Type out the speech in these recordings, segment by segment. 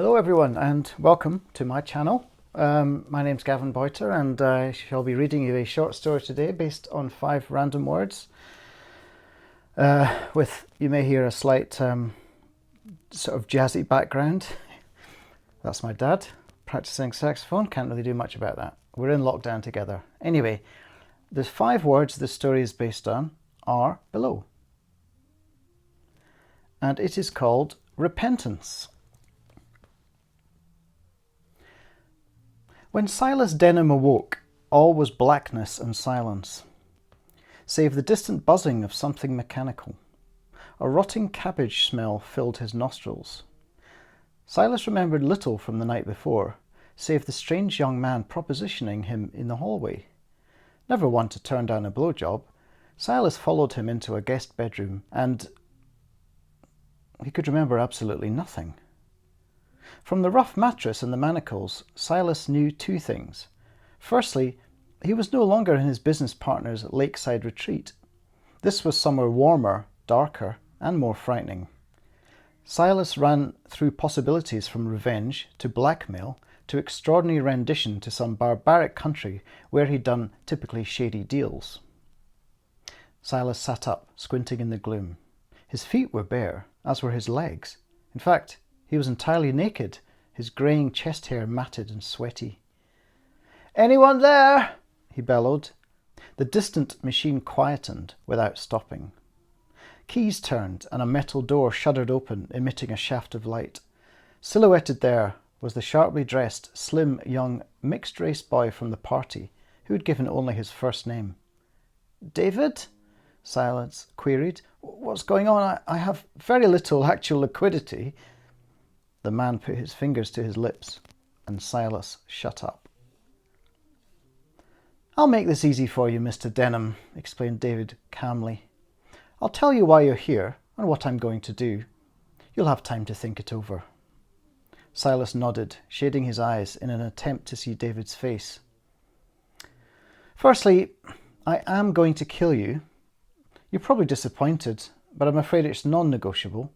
Hello everyone and welcome to my channel. My name's Gavin Boyter and I shall be reading you a short story today based on 5 random words. You may hear a slight sort of jazzy background. That's my dad practicing saxophone, can't really do much about that. We're in lockdown together. Anyway, the 5 words this story is based on are below. And it is called repentance. When Silas Denham awoke, all was blackness and silence, save the distant buzzing of something mechanical. A rotting cabbage smell filled his nostrils. Silas remembered little from the night before, save the strange young man propositioning him in the hallway. Never one to turn down a blowjob, Silas followed him into a guest bedroom, and he could remember absolutely nothing. From the rough mattress and the manacles, Silas knew 2 things. Firstly, he was no longer in his business partner's lakeside retreat. This was somewhere warmer, darker, and more frightening. Silas ran through possibilities from revenge to blackmail to extraordinary rendition to some barbaric country where he'd done typically shady deals. Silas sat up, squinting in the gloom. His feet were bare, as were his legs. In fact, he was entirely naked, his greying chest hair matted and sweaty. "Anyone there?" he bellowed. The distant machine quietened without stopping. Keys turned and a metal door shuddered open, emitting a shaft of light. Silhouetted there was the sharply dressed, slim, young, mixed-race boy from the party, who had given only his first name. "David?" Silas queried. "What's going on? I have very little actual liquidity." The man put his fingers to his lips, and Silas shut up. "I'll make this easy for you, Mr. Denham," explained David calmly. "I'll tell you why you're here and what I'm going to do. You'll have time to think it over." Silas nodded, shading his eyes in an attempt to see David's face. "Firstly, I am going to kill you. You're probably disappointed, but I'm afraid it's non-negotiable.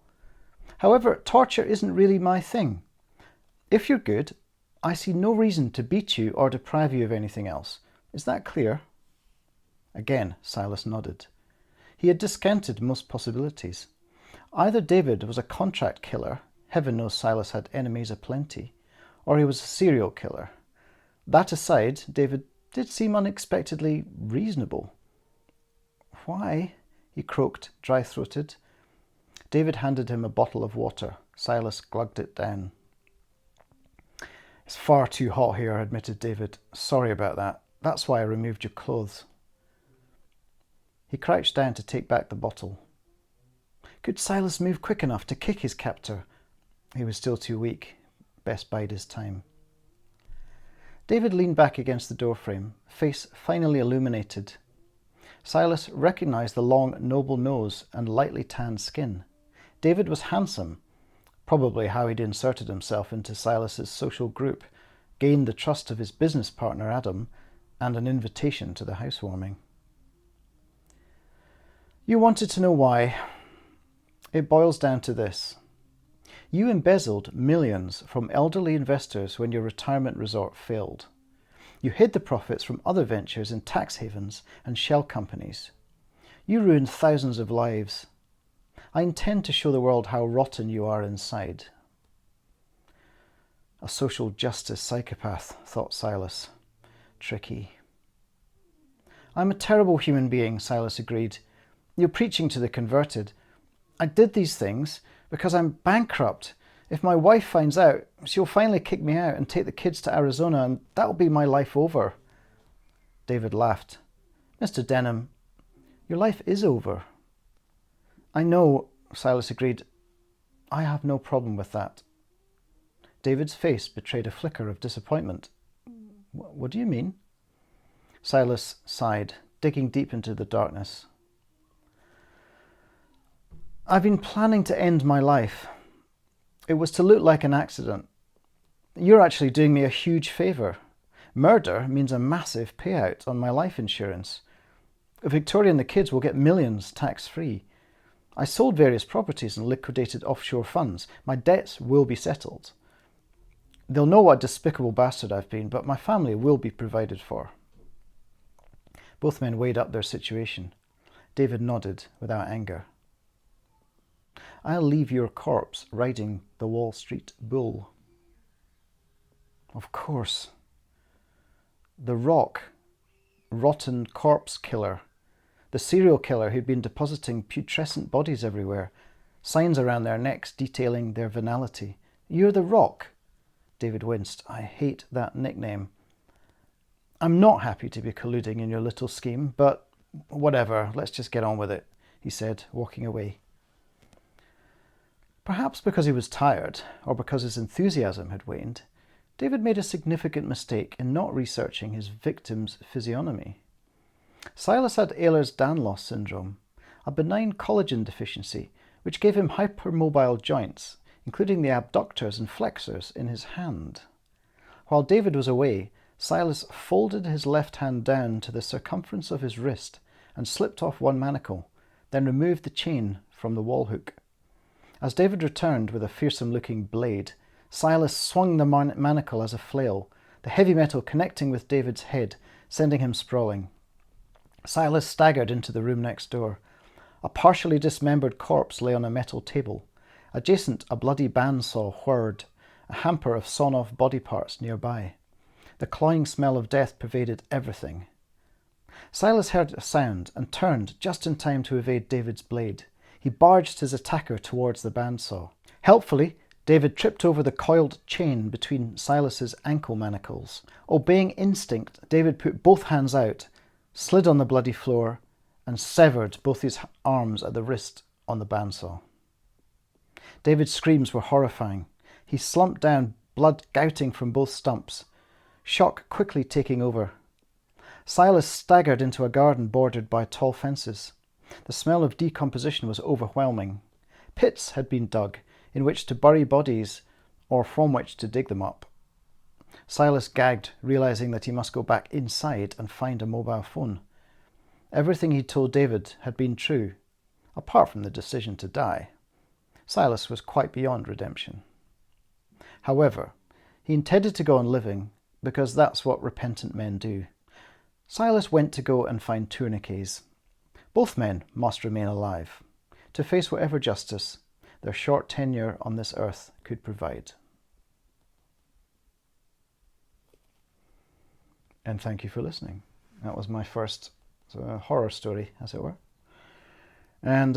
However, torture isn't really my thing. If you're good, I see no reason to beat you or deprive you of anything else. Is that clear?" Again, Silas nodded. He had discounted most possibilities. Either David was a contract killer, heaven knows Silas had enemies aplenty, or he was a serial killer. That aside, David did seem unexpectedly reasonable. "Why?" he croaked, dry-throated. David handed him a bottle of water. Silas glugged it down. "It's far too hot here," admitted David. "Sorry about that. That's why I removed your clothes." He crouched down to take back the bottle. Could Silas move quick enough to kick his captor? He was still too weak. Best bide his time. David leaned back against the doorframe, face finally illuminated. Silas recognized the long, noble nose and lightly tanned skin. David was handsome, probably how he'd inserted himself into Silas's social group, gained the trust of his business partner Adam, and an invitation to the housewarming. "You wanted to know why. It boils down to this. You embezzled millions from elderly investors when your retirement resort failed. You hid the profits from other ventures in tax havens and shell companies. You ruined thousands of lives. I intend to show the world how rotten you are inside." A social justice psychopath, thought Silas. Tricky. "I'm a terrible human being," Silas agreed. "You're preaching to the converted. I did these things because I'm bankrupt. If my wife finds out, she'll finally kick me out and take the kids to Arizona, and that'll be my life over." David laughed. "Mr. Denham, your life is over." "I know," Silas agreed. "I have no problem with that." David's face betrayed a flicker of disappointment. What do you mean?" Silas sighed, digging deep into the darkness. "I've been planning to end my life. It was to look like an accident. You're actually doing me a huge favour. Murder means a massive payout on my life insurance. Victoria and the kids will get millions tax-free. I sold various properties and liquidated offshore funds. My debts will be settled. They'll know what a despicable bastard I've been, but my family will be provided for. Both men weighed up their situation. David nodded without anger. I'll leave your corpse riding the Wall Street bull. Of course. The Rock, rotten corpse killer, the serial killer who'd been depositing putrescent bodies everywhere, signs around their necks detailing their venality. You're the Rock. David winced. I hate that nickname. I'm not happy to be colluding in your little scheme, but whatever, let's just get on with it, he said, walking away. Perhaps because he was tired, or because his enthusiasm had waned, David made a significant mistake in not researching his victim's physiognomy. Silas had Ehlers-Danlos syndrome, a benign collagen deficiency which gave him hypermobile joints, including the abductors and flexors in his hand. While David was away, Silas folded his left hand down to the circumference of his wrist and slipped off one manacle, then removed the chain from the wall hook. As David returned with a fearsome-looking blade, Silas swung the manacle as a flail, the heavy metal connecting with David's head, sending him sprawling. Silas staggered into the room next door. A partially dismembered corpse lay on a metal table. Adjacent, a bloody bandsaw whirred, a hamper of sawn-off body parts nearby. The cloying smell of death pervaded everything. Silas heard a sound and turned just in time to evade David's blade. He barged his attacker towards the bandsaw. Helpfully, David tripped over the coiled chain between Silas's ankle manacles. Obeying instinct, David put both hands out, slid on the bloody floor, and severed both his arms at the wrist on the bandsaw. David's screams were horrifying. He slumped down, blood gouting from both stumps, shock quickly taking over. Silas staggered into a garden bordered by tall fences. The smell of decomposition was overwhelming. Pits had been dug, in which to bury bodies or from which to dig them up. Silas gagged, realizing that he must go back inside and find a mobile phone. Everything he'd told David had been true, apart from the decision to die. Silas was quite beyond redemption. However, he intended to go on living because that's what repentant men do. Silas went to go and find tourniquets. Both men must remain alive, to face whatever justice their short tenure on this earth could provide. And thank you for listening. That was my first horror story, as it were. And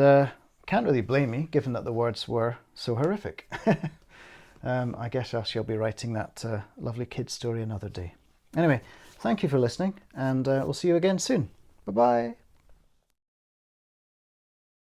can't really blame me, given that the words were so horrific. I guess I shall be writing that lovely kid story another day. Anyway, thank you for listening, and we'll see you again soon. Bye-bye.